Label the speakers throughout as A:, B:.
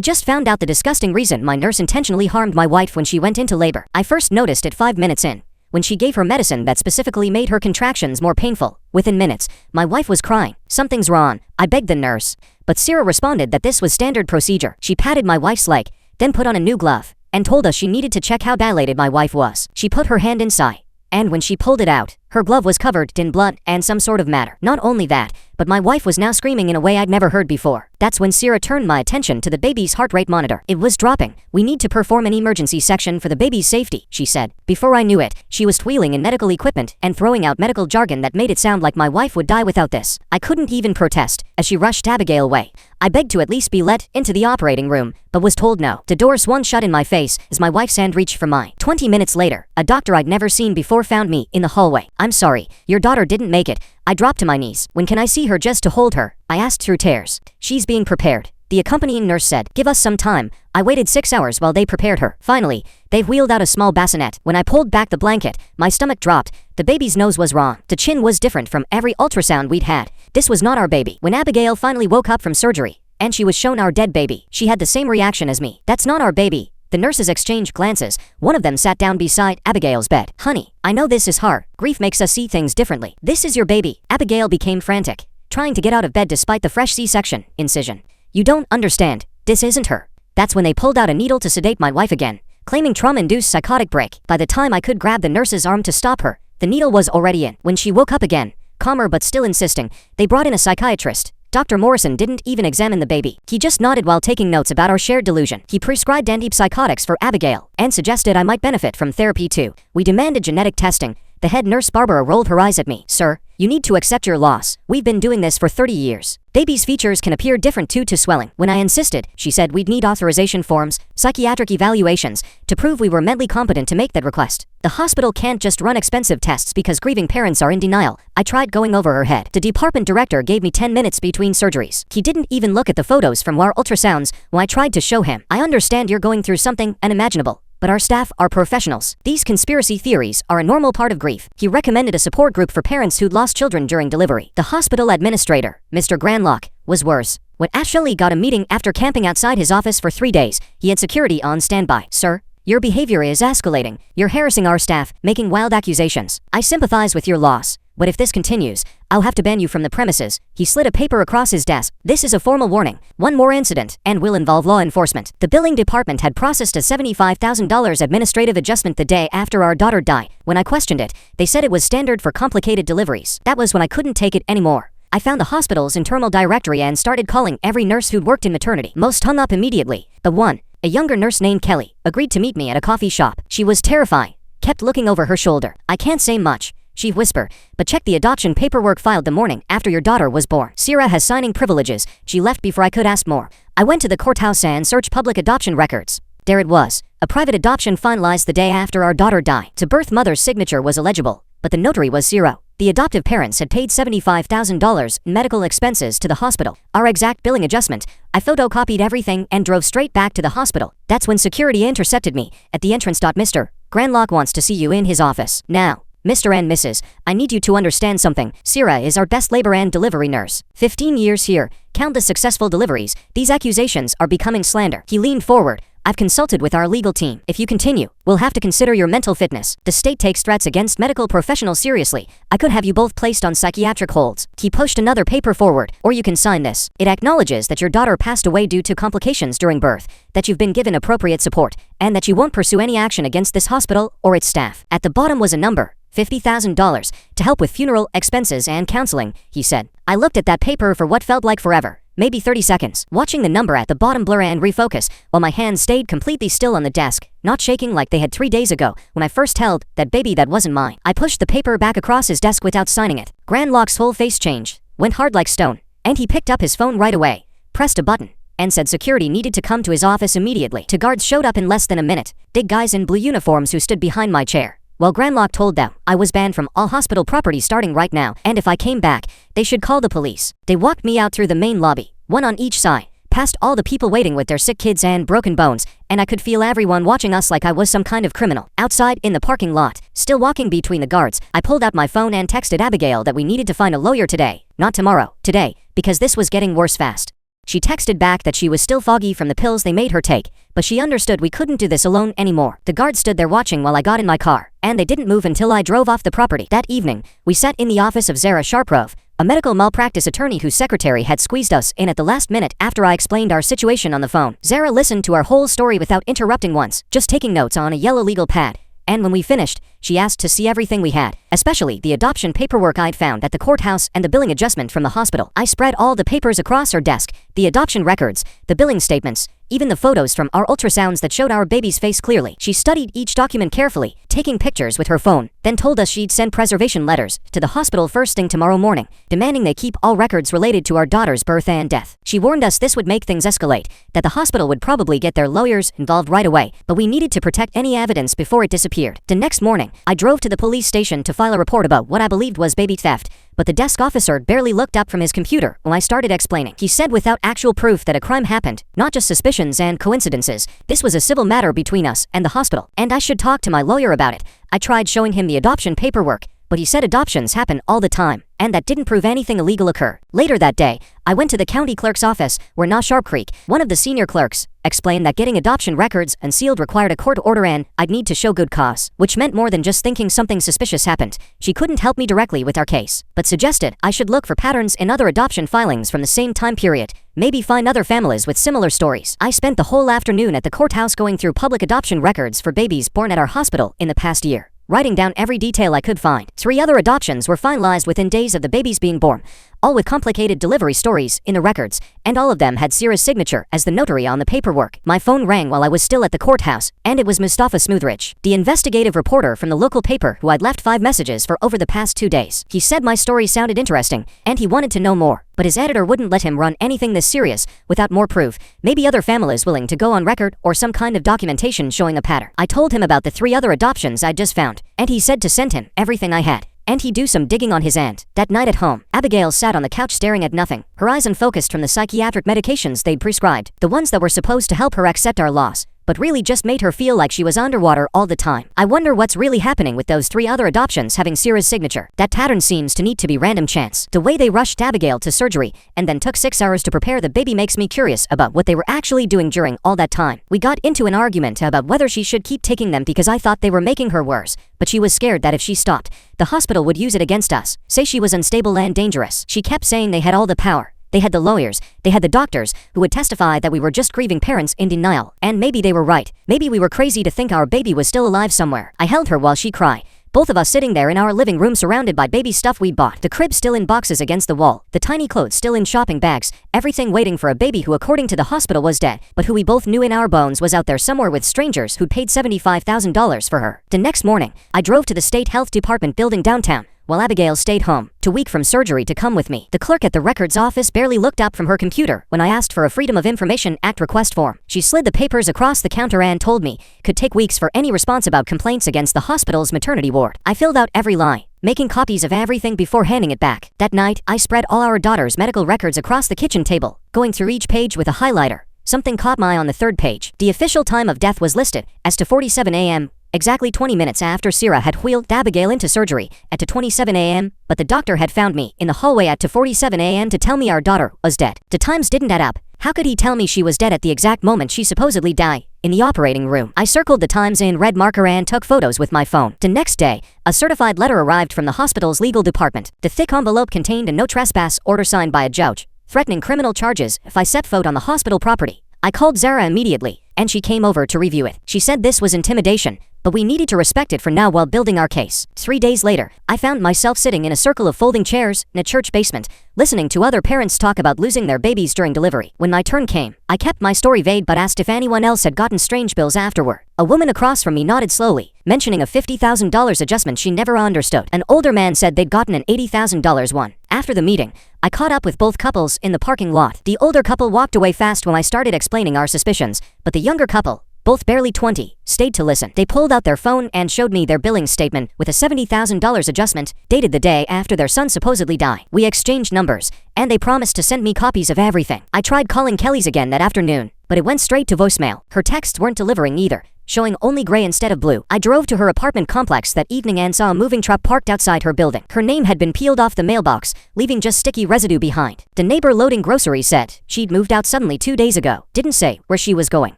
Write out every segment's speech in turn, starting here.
A: I just found out the disgusting reason my nurse intentionally harmed my wife when she went into labor. I first noticed it 5 minutes in, when she gave her medicine that specifically made her contractions more painful. Within minutes, my wife was crying. Something's wrong, I begged the nurse. But Sarah responded that this was standard procedure. She patted my wife's leg, then put on a new glove, and told us she needed to check how dilated my wife was. She put her hand inside, and when she pulled it out, her glove was covered in blood and some sort of matter. Not only that, but my wife was now screaming in a way I'd never heard before. That's when Sarah turned my attention to the baby's heart rate monitor. It was dropping. We need to perform an emergency section for the baby's safety, she said. Before I knew it, she was twirling in medical equipment and throwing out medical jargon that made it sound like my wife would die without this. I couldn't even protest as she rushed Abigail away. I begged to at least be let into the operating room, but was told no. The door swung shut in my face as my wife's hand reached for mine. 20 minutes later, a doctor I'd never seen before found me in the hallway. "I'm sorry, your daughter didn't make it." I dropped to my knees. "When can I see her just to hold her?" I asked through tears. "She's being prepared," the accompanying nurse said. "Give us some time." I waited 6 hours while they prepared her. Finally, they wheeled out a small bassinet. When I pulled back the blanket, my stomach dropped. The baby's nose was wrong. The chin was different from every ultrasound we'd had. This was not our baby. When Abigail finally woke up from surgery, and she was shown our dead baby, she had the same reaction as me. "That's not our baby." The nurses exchanged glances. One of them sat down beside Abigail's bed. "Honey, I know this is hard. Grief makes us see things differently. This is your baby." Abigail became frantic, trying to get out of bed despite the fresh C-section incision. "You don't understand. This isn't her." That's when they pulled out a needle to sedate my wife again, claiming trauma-induced psychotic break. By the time I could grab the nurse's arm to stop her, the needle was already in. When she woke up again, calmer but still insisting, they brought in a psychiatrist. Dr. Morrison didn't even examine the baby. He just nodded while taking notes about our shared delusion. He prescribed antipsychotics for Abigail and suggested I might benefit from therapy too. We demanded genetic testing. The head nurse Barbara rolled her eyes at me. "Sir, you need to accept your loss. We've been doing this for 30 years. Babies' features can appear different due to swelling." When I insisted, she said we'd need authorization forms, psychiatric evaluations, to prove we were mentally competent to make that request. The hospital can't just run expensive tests because grieving parents are in denial. I tried going over her head. The department director gave me 10 minutes between surgeries. He didn't even look at the photos from our ultrasounds when I tried to show him. "I understand you're going through something unimaginable, but our staff are professionals. These conspiracy theories are a normal part of grief." He recommended a support group for parents who'd lost children during delivery. The hospital administrator, Mr. Granlock, was worse. When Ashley got a meeting after camping outside his office for 3 days, he had security on standby. "Sir, your behavior is escalating. You're harassing our staff, making wild accusations. I sympathize with your loss, but if this continues, I'll have to ban you from the premises." He slid a paper across his desk. "This is a formal warning. One more incident, and will involve law enforcement." The billing department had processed a $75,000 administrative adjustment the day after our daughter died. When I questioned it, they said it was standard for complicated deliveries. That was when I couldn't take it anymore. I found the hospital's internal directory and started calling every nurse who'd worked in maternity. Most hung up immediately. The one, a younger nurse named Kelly, agreed to meet me at a coffee shop. She was terrifying, kept looking over her shoulder. "I can't say much," she whispered, "but check the adoption paperwork filed the morning after your daughter was born. Sarah has signing privileges." She left before I could ask more. I went to the courthouse and searched public adoption records. There it was, a private adoption finalized the day after our daughter died. The birth mother's signature was illegible, but the notary was zero. The adoptive parents had paid $75,000 in medical expenses to the hospital. Our exact billing adjustment. I photocopied everything and drove straight back to the hospital. That's when security intercepted me at the entrance. "Mr. Granlock wants to see you in his office now." "Mr. and Mrs., I need you to understand something. Sarah is our best labor and delivery nurse. 15 years here, countless successful deliveries. These accusations are becoming slander." He leaned forward. "I've consulted with our legal team. If you continue, we'll have to consider your mental fitness. The state takes threats against medical professionals seriously. I could have you both placed on psychiatric holds." He pushed another paper forward. "Or you can sign this. It acknowledges that your daughter passed away due to complications during birth, that you've been given appropriate support, and that you won't pursue any action against this hospital or its staff." At the bottom was a number. $50,000 to help with funeral expenses and counseling, he said. I looked at that paper for what felt like forever. Maybe 30 seconds, watching the number at the bottom blur and refocus, while my hands stayed completely still on the desk, not shaking like they had 3 days ago when I first held that baby that wasn't mine. I pushed the paper back across his desk without signing it. Granlock's whole face changed, went hard like stone, and he picked up his phone right away, pressed a button, and said security needed to come to his office immediately. 2 guards showed up in less than a minute, big guys in blue uniforms who stood behind my chair. Well, Granlock told them I was banned from all hospital property starting right now, and if I came back, they should call the police. They walked me out through the main lobby, one on each side, past all the people waiting with their sick kids and broken bones, and I could feel everyone watching us like I was some kind of criminal. Outside, in the parking lot, still walking between the guards, I pulled out my phone and texted Abigail that we needed to find a lawyer today, not tomorrow, today, because this was getting worse fast. She texted back that she was still foggy from the pills they made her take, but she understood we couldn't do this alone anymore. The guard stood there watching while I got in my car, and they didn't move until I drove off the property. That evening, we sat in the office of Zara Sharprove, a medical malpractice attorney whose secretary had squeezed us in at the last minute after I explained our situation on the phone. Zara listened to our whole story without interrupting once, just taking notes on a yellow legal pad. And when we finished, she asked to see everything we had, especially the adoption paperwork I'd found at the courthouse and the billing adjustment from the hospital. I spread all the papers across her desk, the adoption records, the billing statements, even the photos from our ultrasounds that showed our baby's face clearly. She studied each document carefully, taking pictures with her phone, then told us she'd send preservation letters to the hospital first thing tomorrow morning, demanding they keep all records related to our daughter's birth and death. She warned us this would make things escalate, that the hospital would probably get their lawyers involved right away, but we needed to protect any evidence before it disappeared. The next morning, I drove to the police station to file a report about what I believed was baby theft, but the desk officer barely looked up from his computer when I started explaining. He said without actual proof that a crime happened, not just suspicions and coincidences, this was a civil matter between us and the hospital, and I should talk to my lawyer about it. I tried showing him the adoption paperwork, but he said adoptions happen all the time, and that didn't prove anything illegal occur. Later that day, I went to the county clerk's office, where Na Sharp Creek, one of the senior clerks, explained that getting adoption records unsealed required a court order and I'd need to show good cause, which meant more than just thinking something suspicious happened. She couldn't help me directly with our case, but suggested I should look for patterns in other adoption filings from the same time period, maybe find other families with similar stories. I spent the whole afternoon at the courthouse going through public adoption records for babies born at our hospital in the past year, writing down every detail I could find. 3 other adoptions were finalized within days of the babies being born, all with complicated delivery stories in the records, and all of them had Sierra's signature as the notary on the paperwork. My phone rang while I was still at the courthouse, and it was Mustafa Smoothridge, the investigative reporter from the local paper who I'd left 5 messages for over the past 2 days. He said my story sounded interesting, and he wanted to know more, but his editor wouldn't let him run anything this serious without more proof, maybe other families willing to go on record or some kind of documentation showing a pattern. I told him about the 3 other adoptions I'd just found, and he said to send him everything I had, and he'd do some digging on his end. That night at home, Abigail sat on the couch staring at nothing, her eyes unfocused from the psychiatric medications they'd prescribed, the ones that were supposed to help her accept our loss, but really just made her feel like she was underwater all the time. I wonder what's really happening with those 3 other adoptions having Sierra's signature. That pattern seems to need to be random chance. The way they rushed Abigail to surgery and then took 6 hours to prepare the baby makes me curious about what they were actually doing during all that time. We got into an argument about whether she should keep taking them because I thought they were making her worse, but she was scared that if she stopped, the hospital would use it against us, say she was unstable and dangerous. She kept saying they had all the power. They had the lawyers, they had the doctors, who would testify that we were just grieving parents in denial. And maybe they were right. Maybe we were crazy to think our baby was still alive somewhere. I held her while she cried, both of us sitting there in our living room surrounded by baby stuff we'd bought. The crib still in boxes against the wall, the tiny clothes still in shopping bags, everything waiting for a baby who according to the hospital was dead, but who we both knew in our bones was out there somewhere with strangers who'd paid $75,000 for her. The next morning, I drove to the State Health Department building downtown, while Abigail stayed home, too weak from surgery to come with me. The clerk at the records office barely looked up from her computer when I asked for a Freedom of Information Act request form. She slid the papers across the counter and told me could take weeks for any response about complaints against the hospital's maternity ward. I filled out every line, making copies of everything before handing it back. That night, I spread all our daughter's medical records across the kitchen table, going through each page with a highlighter. Something caught my eye on the 3rd page. The official time of death was listed as 2:47 a.m., exactly 20 minutes after Sierra had wheeled Abigail into surgery at 2:27 a.m., but the doctor had found me in the hallway at 2:47 a.m. to tell me our daughter was dead. The times didn't add up. How could he tell me she was dead at the exact moment she supposedly died? In the operating room, I circled the times in red marker and took photos with my phone. The next day, a certified letter arrived from the hospital's legal department. The thick envelope contained a no trespass order signed by a judge, threatening criminal charges if I set foot on the hospital property. I called Zara immediately, and she came over to review it. She said this was intimidation, but we needed to respect it for now while building our case. 3 days later, I found myself sitting in a circle of folding chairs in a church basement, listening to other parents talk about losing their babies during delivery. When my turn came, I kept my story vague but asked if anyone else had gotten strange bills afterward. A woman across from me nodded slowly, mentioning a $50,000 adjustment she never understood. An older man said they'd gotten an $80,000 one. After the meeting, I caught up with both couples in the parking lot. The older couple walked away fast when I started explaining our suspicions, but the younger couple, both barely 20, stayed to listen. They pulled out their phone and showed me their billing statement with a $70,000 adjustment, dated the day after their son supposedly died. We exchanged numbers, and they promised to send me copies of everything. I tried calling Kelly's again that afternoon, but it went straight to voicemail. Her texts weren't delivering either. showing only gray instead of blue. I drove to her apartment complex that evening and saw a moving truck parked outside her building. Her name had been peeled off the mailbox, leaving just sticky residue behind. The neighbor loading groceries said she'd moved out suddenly 2 days ago. Didn't say where she was going.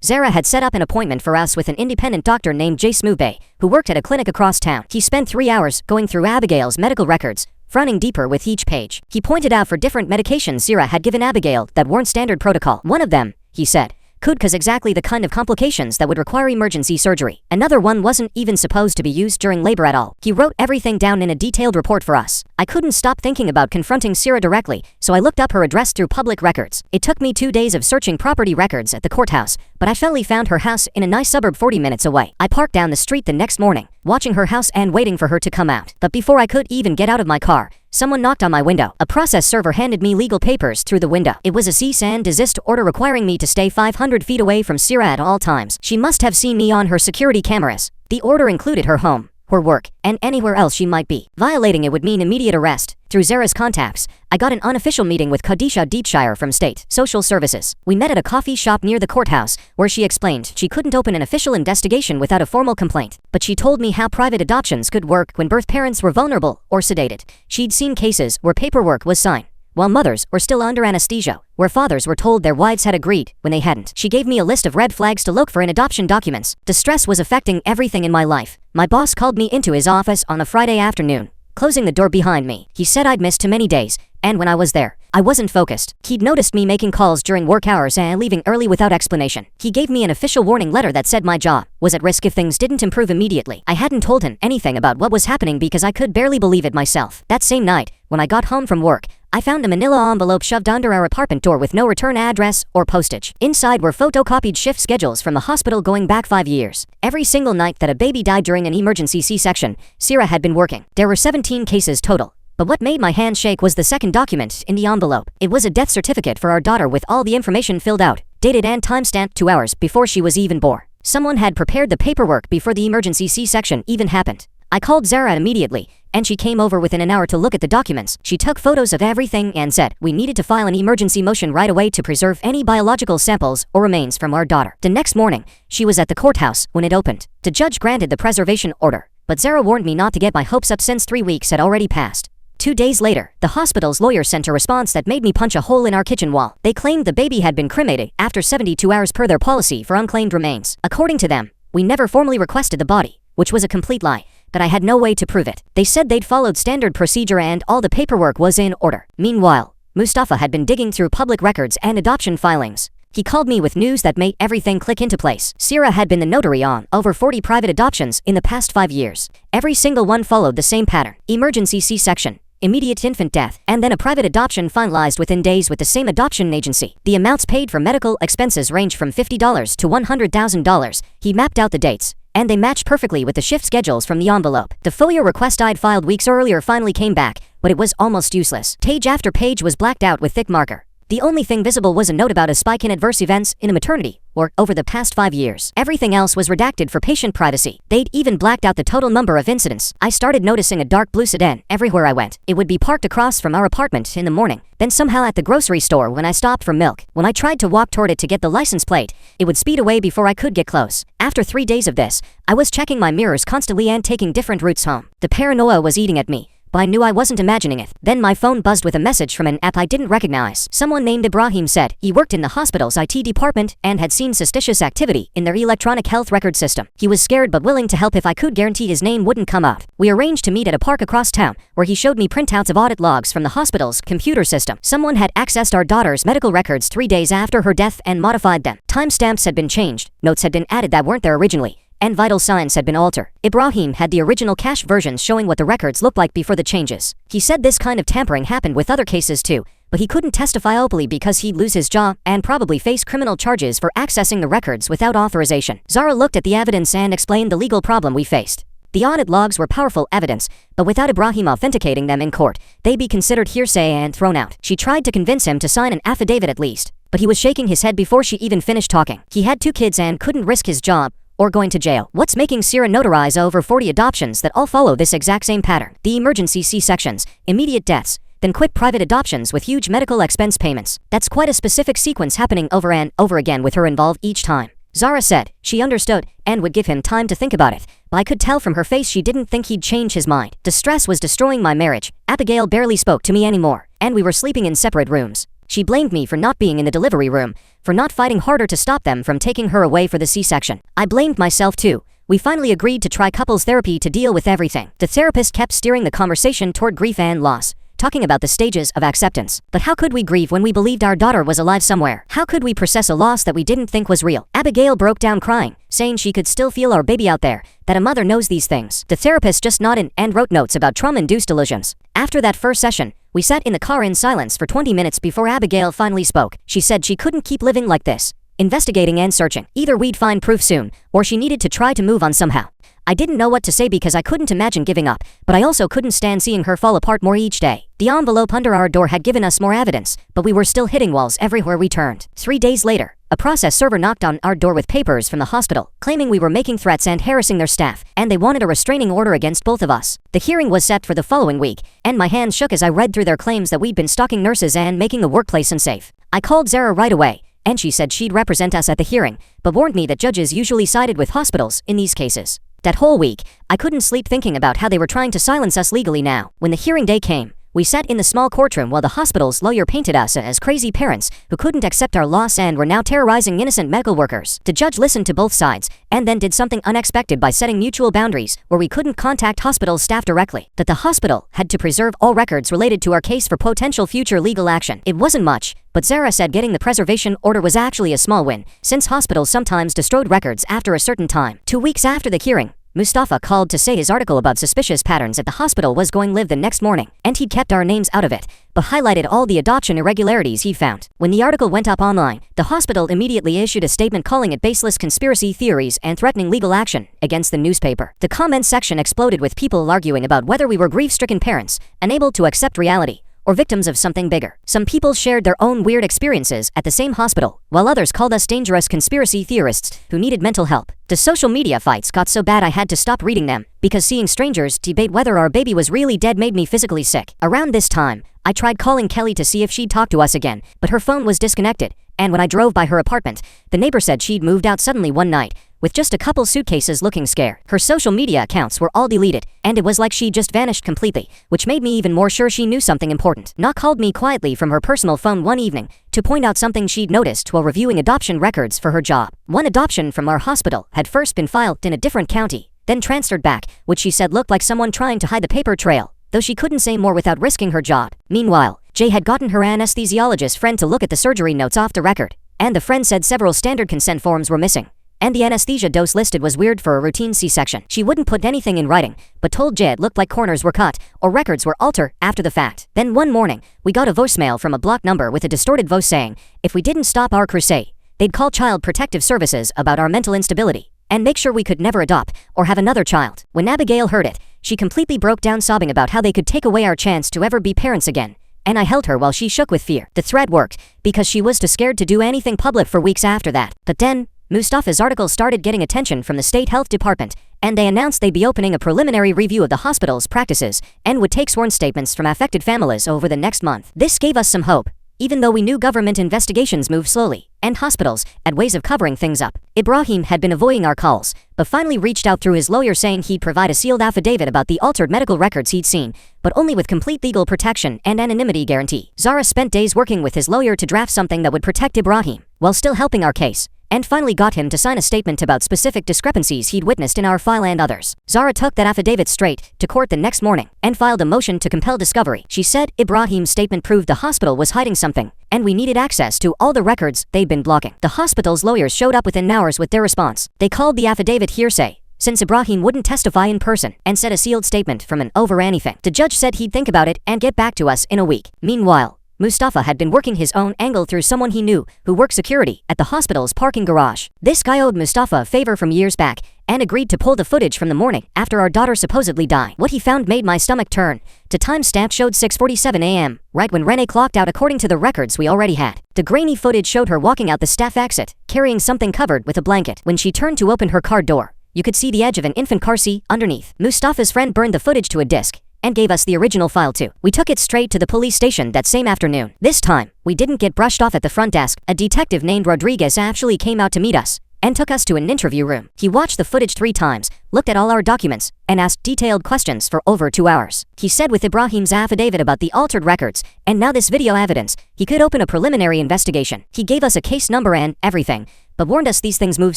A: Zara had set up an appointment for us with an independent doctor named Jay Smoothbay, who worked at a clinic across town. He spent 3 hours going through Abigail's medical records, frowning deeper with each page. He pointed out for different medications Zara had given Abigail that weren't standard protocol. One of them, he said, could cause exactly the kind of complications that would require emergency surgery. Another one wasn't even supposed to be used during labor at all. He wrote everything down in a detailed report for us. I couldn't stop thinking about confronting Sierra directly, so I looked up her address through public records. It took me 2 days of searching property records at the courthouse, but I finally found her house in a nice suburb 40 minutes away. I parked down the street the next morning, watching her house and waiting for her to come out. But before I could even get out of my car, someone knocked on my window. A process server handed me legal papers through the window. It was a cease and desist order requiring me to stay 500 feet away from Sierra at all times. She must have seen me on her security cameras. The order included her home, her work, and anywhere else she might be. Violating it would mean immediate arrest. Through Zara's contacts, I got an unofficial meeting with Khadisha Deepshire from State Social Services. We met at a coffee shop near the courthouse, where she explained she couldn't open an official investigation without a formal complaint. But she told me how private adoptions could work when birth parents were vulnerable or sedated. She'd seen cases where paperwork was signed, while mothers were still under anesthesia, where fathers were told their wives had agreed when they hadn't. She gave me a list of red flags to look for in adoption documents. The stress was affecting everything in my life. My boss called me into his office on a Friday afternoon, closing the door behind me. He said I'd missed too many days, and when I was there, I wasn't focused. He'd noticed me making calls during work hours and leaving early without explanation. He gave me an official warning letter that said my job was at risk if things didn't improve immediately. I hadn't told him anything about what was happening because I could barely believe it myself. That same night, when I got home from work, I found a manila envelope shoved under our apartment door with no return address or postage. Inside were photocopied shift schedules from the hospital going back 5 years. Every single night that a baby died during an emergency C-section, Sierra had been working. There were 17 cases total. But what made my hand shake was the second document in the envelope. It was a death certificate for our daughter with all the information filled out, dated and timestamped 2 hours before she was even born. Someone had prepared the paperwork before the emergency C-section even happened. I called Zara immediately, and she came over within an hour to look at the documents. She took photos of everything and said we needed to file an emergency motion right away to preserve any biological samples or remains from our daughter. The next morning, she was at the courthouse when it opened. The judge granted the preservation order, but Zara warned me not to get my hopes up since 3 weeks had already passed. 2 days later, the hospital's lawyer sent a response that made me punch a hole in our kitchen wall. They claimed the baby had been cremated after 72 hours per their policy for unclaimed remains. According to them, we never formally requested the body, which was a complete lie, but I had no way to prove it. They said they'd followed standard procedure and all the paperwork was in order. Meanwhile, Mustafa had been digging through public records and adoption filings. He called me with news that made everything click into place. Sierra had been the notary on over 40 private adoptions in the past 5 years. Every single one followed the same pattern: emergency C-section, immediate infant death, and then a private adoption finalized within days with the same adoption agency. The amounts paid for medical expenses range from $50 to $100,000. He mapped out the dates, and they matched perfectly with the shift schedules from the envelope. The FOIA request I'd filed weeks earlier finally came back, but it was almost useless. Page after page was blacked out with thick marker. The only thing visible was a note about a spike in adverse events in a maternity ward over the past 5 years. Everything else was redacted for patient privacy. They'd even blacked out the total number of incidents. I started noticing a dark blue sedan everywhere I went. It would be parked across from our apartment in the morning, then somehow at the grocery store when I stopped for milk. When I tried to walk toward it to get the license plate, it would speed away before I could get close. After 3 days of this, I was checking my mirrors constantly and taking different routes home. The paranoia was eating at me, but I knew I wasn't imagining it. Then my phone buzzed with a message from an app I didn't recognize. Someone named Ibrahim said he worked in the hospital's IT department and had seen suspicious activity in their electronic health record system. He was scared but willing to help if I could guarantee his name wouldn't come up. We arranged to meet at a park across town, where he showed me printouts of audit logs from the hospital's computer system. Someone had accessed our daughter's medical records 3 days after her death and modified them. Timestamps had been changed, notes had been added that weren't there originally, and vital signs had been altered. Ibrahim had the original cache versions showing what the records looked like before the changes. He said this kind of tampering happened with other cases too, but he couldn't testify openly because he'd lose his job and probably face criminal charges for accessing the records without authorization. Zara looked at the evidence and explained the legal problem we faced. The audit logs were powerful evidence, but without Ibrahim authenticating them in court, they'd be considered hearsay and thrown out. She tried to convince him to sign an affidavit at least, but he was shaking his head before she even finished talking. He had 2 kids and couldn't risk his job or going to jail. What's making Sierra notarize over 40 adoptions that all follow this exact same pattern? The emergency C-sections, immediate deaths, then quick private adoptions with huge medical expense payments. That's quite a specific sequence happening over and over again with her involved each time. Zara said she understood and would give him time to think about it, but I could tell from her face she didn't think he'd change his mind. The stress was destroying my marriage. Abigail barely spoke to me anymore, and we were sleeping in separate rooms. She blamed me for not being in the delivery room, for not fighting harder to stop them from taking her away for the C-section. I blamed myself too. We finally agreed to try couples therapy to deal with everything. The therapist kept steering the conversation toward grief and loss, talking about the stages of acceptance. But how could we grieve when we believed our daughter was alive somewhere? How could we process a loss that we didn't think was real? Abigail broke down crying, saying she could still feel our baby out there, that a mother knows these things. The therapist just nodded and wrote notes about trauma-induced delusions. After that first session, we sat in the car in silence for 20 minutes before Abigail finally spoke. She said she couldn't keep living like this, investigating and searching. Either we'd find proof soon, or she needed to try to move on somehow. I didn't know what to say because I couldn't imagine giving up, but I also couldn't stand seeing her fall apart more each day. The envelope under our door had given us more evidence, but we were still hitting walls everywhere we turned. 3 days later, a process server knocked on our door with papers from the hospital, claiming we were making threats and harassing their staff, and they wanted a restraining order against both of us. The hearing was set for the following week, and my hands shook as I read through their claims that we'd been stalking nurses and making the workplace unsafe. I called Zara right away, and she said she'd represent us at the hearing, but warned me that judges usually sided with hospitals in these cases. That whole week, I couldn't sleep thinking about how they were trying to silence us legally now. When the hearing day came, we sat in the small courtroom while the hospital's lawyer painted us as crazy parents who couldn't accept our loss and were now terrorizing innocent medical workers. The judge listened to both sides and then did something unexpected by setting mutual boundaries where we couldn't contact hospital staff directly. That the hospital had to preserve all records related to our case for potential future legal action. It wasn't much, but Zara said getting the preservation order was actually a small win, since hospitals sometimes destroyed records after a certain time. 2 weeks after the hearing, Mustafa called to say his article about suspicious patterns at the hospital was going live the next morning, and he'd kept our names out of it, but highlighted all the adoption irregularities he'd found. When the article went up online, the hospital immediately issued a statement calling it baseless conspiracy theories and threatening legal action against the newspaper. The comments section exploded with people arguing about whether we were grief-stricken parents, unable to accept reality, or victims of something bigger. Some people shared their own weird experiences at the same hospital, while others called us dangerous conspiracy theorists who needed mental help. The social media fights got so bad I had to stop reading them, because seeing strangers debate whether our baby was really dead made me physically sick. Around this time, I tried calling Kelly to see if she'd talk to us again, but her phone was disconnected, and when I drove by her apartment, the neighbor said she'd moved out suddenly one night, with just a couple suitcases looking scared. Her social media accounts were all deleted, and it was like she just vanished completely, which made me even more sure she knew something important. Na called me quietly from her personal phone one evening to point out something she'd noticed while reviewing adoption records for her job. One adoption from our hospital had first been filed in a different county, then transferred back, which she said looked like someone trying to hide the paper trail, though she couldn't say more without risking her job. Meanwhile, Jay had gotten her anesthesiologist friend to look at the surgery notes off the record, and the friend said several standard consent forms were missing, and the anesthesia dose listed was weird for a routine C-section. She wouldn't put anything in writing, but told Jay it looked like corners were cut or records were altered after the fact. Then one morning, we got a voicemail from a blocked number with a distorted voice saying, if we didn't stop our crusade, they'd call Child Protective Services about our mental instability and make sure we could never adopt or have another child. When Abigail heard it, she completely broke down sobbing about how they could take away our chance to ever be parents again, and I held her while she shook with fear. The threat worked, because she was too scared to do anything public for weeks after that. But then, Mustafa's article started getting attention from the state health department, and they announced they'd be opening a preliminary review of the hospital's practices and would take sworn statements from affected families over the next month. This gave us some hope, even though we knew government investigations move slowly, and hospitals had ways of covering things up. Ibrahim had been avoiding our calls, but finally reached out through his lawyer saying he'd provide a sealed affidavit about the altered medical records he'd seen, but only with complete legal protection and anonymity guarantee. Zara spent days working with his lawyer to draft something that would protect Ibrahim, while still helping our case, and finally got him to sign a statement about specific discrepancies he'd witnessed in our file and others. Zara took that affidavit straight to court the next morning and filed a motion to compel discovery. She said Ibrahim's statement proved the hospital was hiding something, and we needed access to all the records they'd been blocking. The hospital's lawyers showed up within hours with their response. They called the affidavit hearsay, since Ibrahim wouldn't testify in person, and said a sealed statement from an over anything. The judge said he'd think about it and get back to us in a week. Meanwhile, Mustafa had been working his own angle through someone he knew who worked security at the hospital's parking garage. This guy owed Mustafa a favor from years back and agreed to pull the footage from the morning after our daughter supposedly died. What he found made my stomach turn. The timestamp showed 6:47 a.m., right when Renee clocked out according to the records we already had. The grainy footage showed her walking out the staff exit, carrying something covered with a blanket. When she turned to open her car door, you could see the edge of an infant car seat underneath. Mustafa's friend burned the footage to a disk and gave us the original file too. We took it straight to the police station that same afternoon. This time, we didn't get brushed off at the front desk. A detective named Rodriguez actually came out to meet us, and took us to an interview room. He watched the footage 3 times, looked at all our documents, and asked detailed questions for over 2 hours. He said with Ibrahim's affidavit about the altered records, and now this video evidence, he could open a preliminary investigation. He gave us a case number and everything, but warned us these things move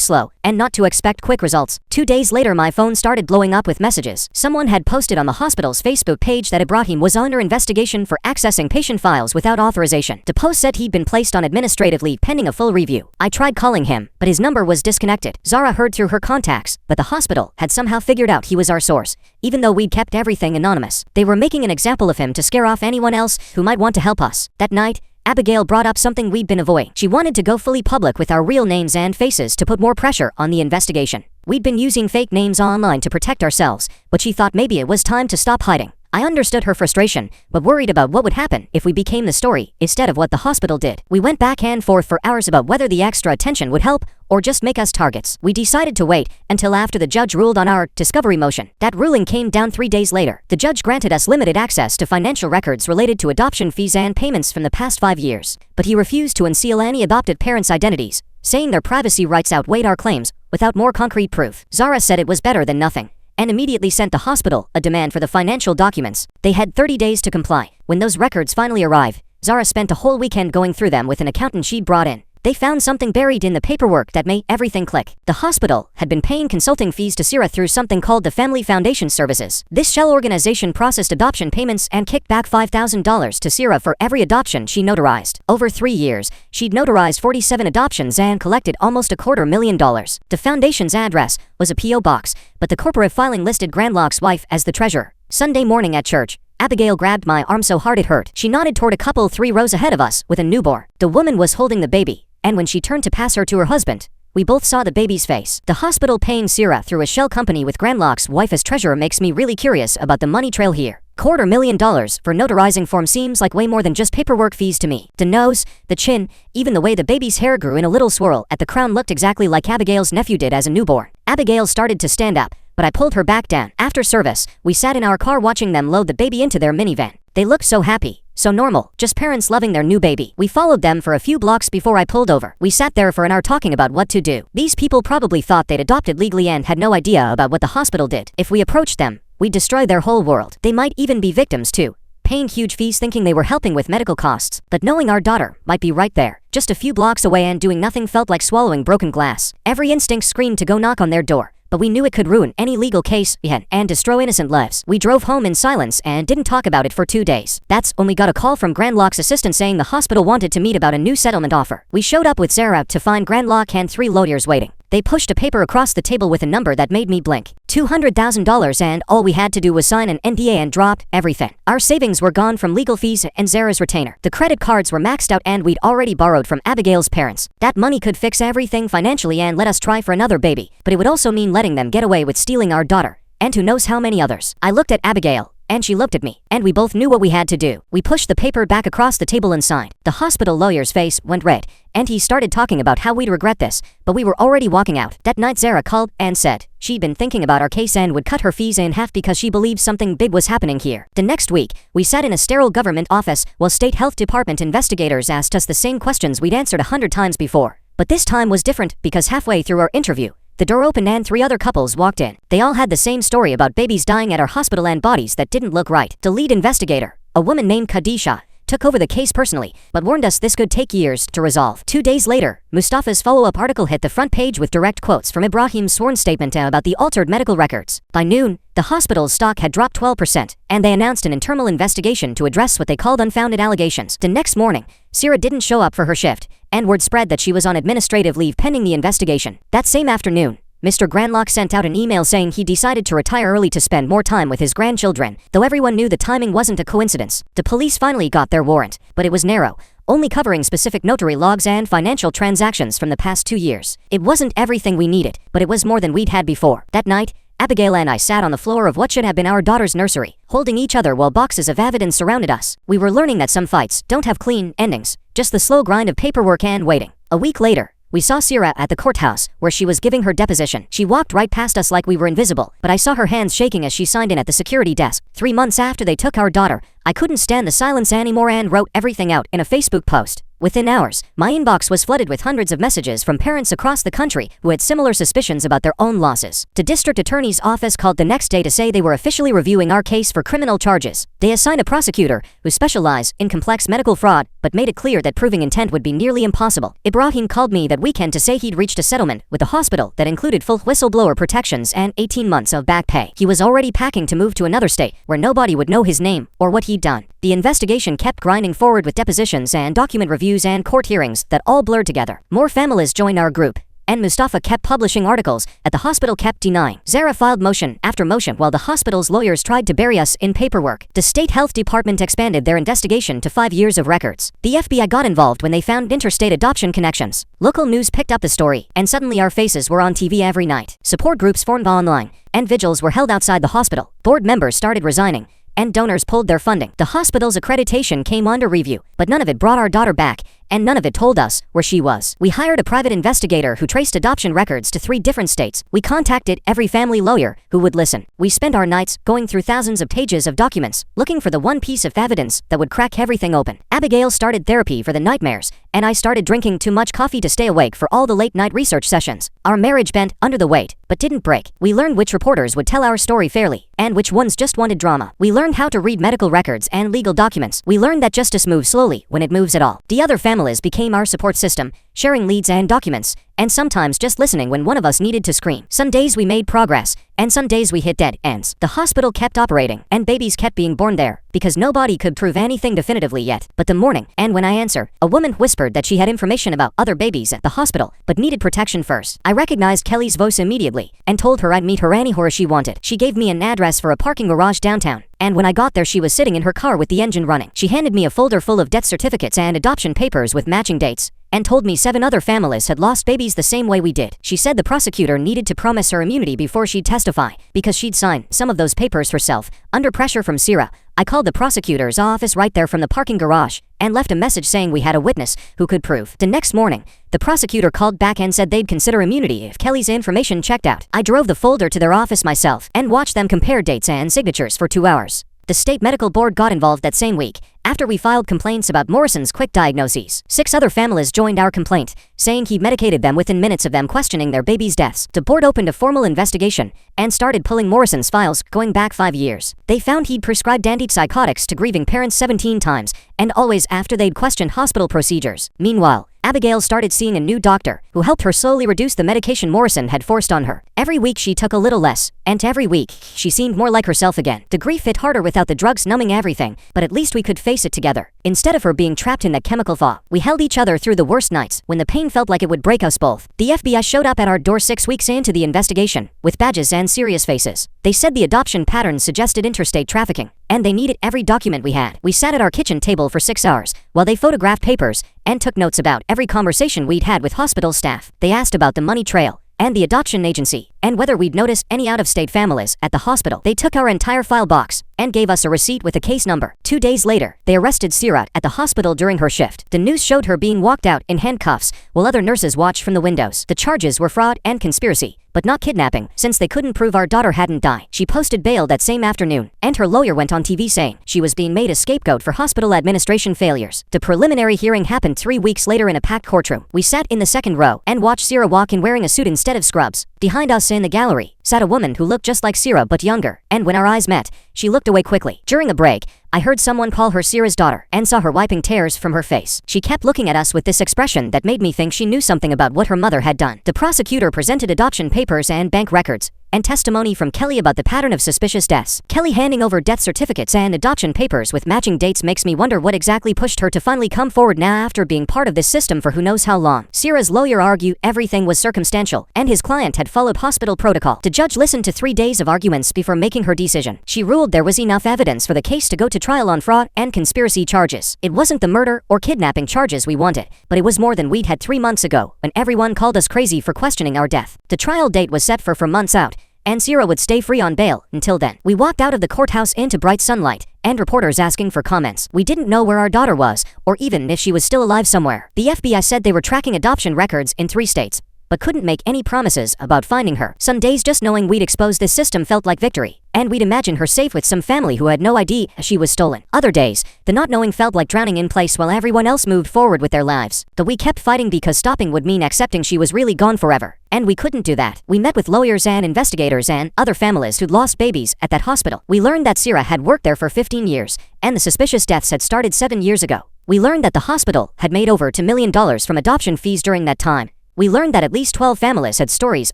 A: slow, and not to expect quick results. 2 days later my phone started blowing up with messages. Someone had posted on the hospital's Facebook page that Ibrahim was under investigation for accessing patient files without authorization. The post said he'd been placed on administrative leave pending a full review. I tried calling him, but his number was disconnected. Zara heard through her contacts, but the hospital had somehow figured out he was our source, even though we'd kept everything anonymous. They were making an example of him to scare off anyone else who might want to help us. That night, Abigail brought up something we'd been avoiding. She wanted to go fully public with our real names and faces to put more pressure on the investigation. We'd been using fake names online to protect ourselves, but she thought maybe it was time to stop hiding. I understood her frustration, but worried about what would happen if we became the story instead of what the hospital did. We went back and forth for hours about whether the extra attention would help or just make us targets. We decided to wait until after the judge ruled on our discovery motion. That ruling came down 3 days later. The judge granted us limited access to financial records related to adoption fees and payments from the past 5 years, but he refused to unseal any adopted parents' identities, saying their privacy rights outweighed our claims without more concrete proof. Zara said it was better than nothing, and immediately sent the hospital a demand for the financial documents. They had 30 days to comply. When those records finally arrived, Zara spent a whole weekend going through them with an accountant she'd brought in. They found something buried in the paperwork that made everything click. The hospital had been paying consulting fees to Sira through something called the Family Foundation Services. This shell organization processed adoption payments and kicked back $5,000 to Sira for every adoption she notarized. Over 3 years, she'd notarized 47 adoptions and collected almost $250,000. The foundation's address was a P.O. box, but the corporate filing listed Grandlock's wife as the treasurer. Sunday morning at church, Abigail grabbed my arm so hard it hurt. She nodded toward a couple 3 rows ahead of us with a newborn. The woman was holding the baby, and when she turned to pass her to her husband, we both saw the baby's face. The hospital paying Sira through a shell company with Grandlock's wife as treasurer makes me really curious about the money trail here. $250,000 for notarizing form seems like way more than just paperwork fees to me. The nose, the chin, even the way the baby's hair grew in a little swirl at the crown looked exactly like Abigail's nephew did as a newborn. Abigail started to stand up, but I pulled her back down. After service, we sat in our car watching them load the baby into their minivan. They looked so happy, so normal, just parents loving their new baby. We followed them for a few blocks before I pulled over. We sat there for an hour talking about what to do. These people probably thought they'd adopted legally and had no idea about what the hospital did. If we approached them, we'd destroy their whole world. They might even be victims too, paying huge fees thinking they were helping with medical costs. But knowing our daughter might be right there, just a few blocks away, and doing nothing felt like swallowing broken glass. Every instinct screamed to go knock on their door, but we knew it could ruin any legal case we had and destroy innocent lives. We drove home in silence and didn't talk about it for 2 days. That's when we got a call from Grandlock's assistant saying the hospital wanted to meet about a new settlement offer. We showed up with Sarah to find Grandlock and 3 lawyers waiting. They pushed a paper across the table with a number that made me blink. $200,000, and all we had to do was sign an NDA and drop everything. Our savings were gone from legal fees and Zara's retainer. The credit cards were maxed out and we'd already borrowed from Abigail's parents. That money could fix everything financially and let us try for another baby, but it would also mean letting them get away with stealing our daughter, and who knows how many others. I looked at Abigail, and she looked at me, and we both knew what we had to do. We pushed the paper back across the table and signed. The hospital lawyer's face went red, and he started talking about how we'd regret this, but we were already walking out. That night Zara called and said she'd been thinking about our case and would cut her fees in half because she believed something big was happening here. The next week, we sat in a sterile government office while state health department investigators asked us the same questions we'd answered 100 times before. But this time was different because halfway through our interview, the door opened and 3 other couples walked in. They all had the same story about babies dying at our hospital and bodies that didn't look right. The lead investigator, a woman named Khadisha, took over the case personally, but warned us this could take years to resolve. 2 days later, Mustafa's follow-up article hit the front page with direct quotes from Ibrahim's sworn statement about the altered medical records. By noon, the hospital's stock had dropped 12%, and they announced an internal investigation to address what they called unfounded allegations. The next morning, Sira didn't show up for her shift, and word spread that she was on administrative leave pending the investigation. That same afternoon, Mr. Grandlock sent out an email saying he decided to retire early to spend more time with his grandchildren, though everyone knew the timing wasn't a coincidence. The police finally got their warrant, but it was narrow, only covering specific notary logs and financial transactions from the past 2 years. It wasn't everything we needed, but it was more than we'd had before. That night, Abigail and I sat on the floor of what should have been our daughter's nursery, holding each other while boxes of evidence surrounded us. We were learning that some fights don't have clean endings, just the slow grind of paperwork and waiting. A week later, we saw Sira at the courthouse, where she was giving her deposition. She walked right past us like we were invisible, but I saw her hands shaking as she signed in at the security desk. 3 months after they took our daughter, I couldn't stand the silence anymore and wrote everything out in a Facebook post. Within hours, my inbox was flooded with hundreds of messages from parents across the country who had similar suspicions about their own losses. The district attorney's office called the next day to say they were officially reviewing our case for criminal charges. They assigned a prosecutor who specialized in complex medical fraud, but made it clear that proving intent would be nearly impossible. Ibrahim called me that weekend to say he'd reached a settlement with the hospital that included full whistleblower protections and 18 months of back pay. He was already packing to move to another state where nobody would know his name or what he'd done. The investigation kept grinding forward with depositions and document reviews and court hearings that all blurred together. More families joined our group, and Mustafa kept publishing articles that the hospital kept denying. Zara filed motion after motion while the hospital's lawyers tried to bury us in paperwork. The state health department expanded their investigation to 5 years of records. The FBI got involved when they found interstate adoption connections. Local news picked up the story, and suddenly our faces were on TV every night. Support groups formed online, and vigils were held outside the hospital. Board members started resigning, and donors pulled their funding. The hospital's accreditation came under review, but none of it brought our daughter back, and none of it told us where she was. We hired a private investigator who traced adoption records to 3 different states. We contacted every family lawyer who would listen. We spent our nights going through thousands of pages of documents, looking for the one piece of evidence that would crack everything open. Abigail started therapy for the nightmares, and I started drinking too much coffee to stay awake for all the late-night research sessions. Our marriage bent under the weight, but didn't break. We learned which reporters would tell our story fairly, and which ones just wanted drama. We learned how to read medical records and legal documents. We learned that justice moves slowly when it moves at all. The other families became our support system, sharing leads and documents, and sometimes just listening when one of us needed to scream. Some days we made progress, and some days we hit dead ends. The hospital kept operating, and babies kept being born there, because nobody could prove anything definitively yet. But the morning, and when I answered, a woman whispered that she had information about other babies at the hospital, but needed protection first. I recognized Kelly's voice immediately, and told her I'd meet her anywhere she wanted. She gave me an address for a parking garage downtown, and when I got there she was sitting in her car with the engine running. She handed me a folder full of death certificates and adoption papers with matching dates, and told me 7 other families had lost babies the same way we did. She said the prosecutor needed to promise her immunity before she'd testify, because she'd signed some of those papers herself, under pressure from Sierra. I called the prosecutor's office right there from the parking garage, and left a message saying we had a witness who could prove. The next morning, the prosecutor called back and said they'd consider immunity if Kelly's information checked out. I drove the folder to their office myself, and watched them compare dates and signatures for 2 hours. The state medical board got involved that same week, after we filed complaints about Morrison's quick diagnoses. 6 other families joined our complaint, saying he medicated them within minutes of them questioning their babies' deaths. The board opened a formal investigation, and started pulling Morrison's files going back 5 years. They found he'd prescribed antipsychotics to grieving parents 17 times, and always after they'd questioned hospital procedures. Meanwhile, Abigail started seeing a new doctor, who helped her slowly reduce the medication Morrison had forced on her. Every week she took a little less, and every week, she seemed more like herself again. The grief hit harder without the drugs numbing everything, but at least we could face it together, instead of her being trapped in that chemical thaw. We held each other through the worst nights, when the pain felt like it would break us both. The FBI showed up at our door 6 weeks into the investigation, with badges and serious faces. They said the adoption patterns suggested interstate trafficking, and they needed every document we had. We sat at our kitchen table for 6 hours, while they photographed papers, and took notes about every conversation we'd had with hospital staff. They asked about the money trail, and the adoption agency, and whether we'd noticed any out-of-state families at the hospital. They took our entire file box, and gave us a receipt with a case number. 2 days later, they arrested Sirat at the hospital during her shift. The news showed her being walked out in handcuffs, while other nurses watched from the windows. The charges were fraud and conspiracy, but not kidnapping, since they couldn't prove our daughter hadn't died. She posted bail that same afternoon, and her lawyer went on TV saying she was being made a scapegoat for hospital administration failures. The preliminary hearing happened 3 weeks later in a packed courtroom. We sat in the second row, and watched Sierra walk in wearing a suit instead of scrubs. Behind us in the gallery, sat a woman who looked just like Sierra but younger, and when our eyes met, she looked away quickly. During a break, I heard someone call her Sierra's daughter, and saw her wiping tears from her face. She kept looking at us with this expression that made me think she knew something about what her mother had done. The prosecutor presented adoption papers and bank records, and testimony from Kelly about the pattern of suspicious deaths. Kelly handing over death certificates and adoption papers with matching dates makes me wonder what exactly pushed her to finally come forward now after being part of this system for who knows how long. Sierra's lawyer argued everything was circumstantial, and his client had followed hospital protocol. The judge listened to 3 days of arguments before making her decision. She ruled there was enough evidence for the case to go to trial on fraud and conspiracy charges. It wasn't the murder or kidnapping charges we wanted, but it was more than we'd had 3 months ago, when everyone called us crazy for questioning our death. The trial date was set for months out, and Sierra would stay free on bail until then. We walked out of the courthouse into bright sunlight, and reporters asking for comments. We didn't know where our daughter was, or even if she was still alive somewhere. The FBI said they were tracking adoption records in 3 states, but couldn't make any promises about finding her. Some days just knowing we'd exposed this system felt like victory, and we'd imagine her safe with some family who had no idea she was stolen. Other days, the not knowing felt like drowning in place while everyone else moved forward with their lives. Though we kept fighting because stopping would mean accepting she was really gone forever. And we couldn't do that. We met with lawyers and investigators and other families who'd lost babies at that hospital. We learned that Sierra had worked there for 15 years, and the suspicious deaths had started 7 years ago. We learned that the hospital had made over $2 million from adoption fees during that time. We learned that at least 12 families had stories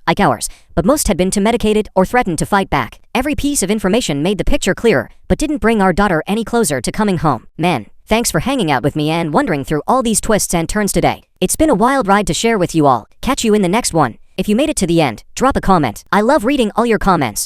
A: like ours, but most had been too medicated or threatened to fight back. Every piece of information made the picture clearer, but didn't bring our daughter any closer to coming home. Man, thanks for hanging out with me and wondering through all these twists and turns today. It's been a wild ride to share with you all. Catch you in the next one. If you made it to the end, drop a comment. I love reading all your comments.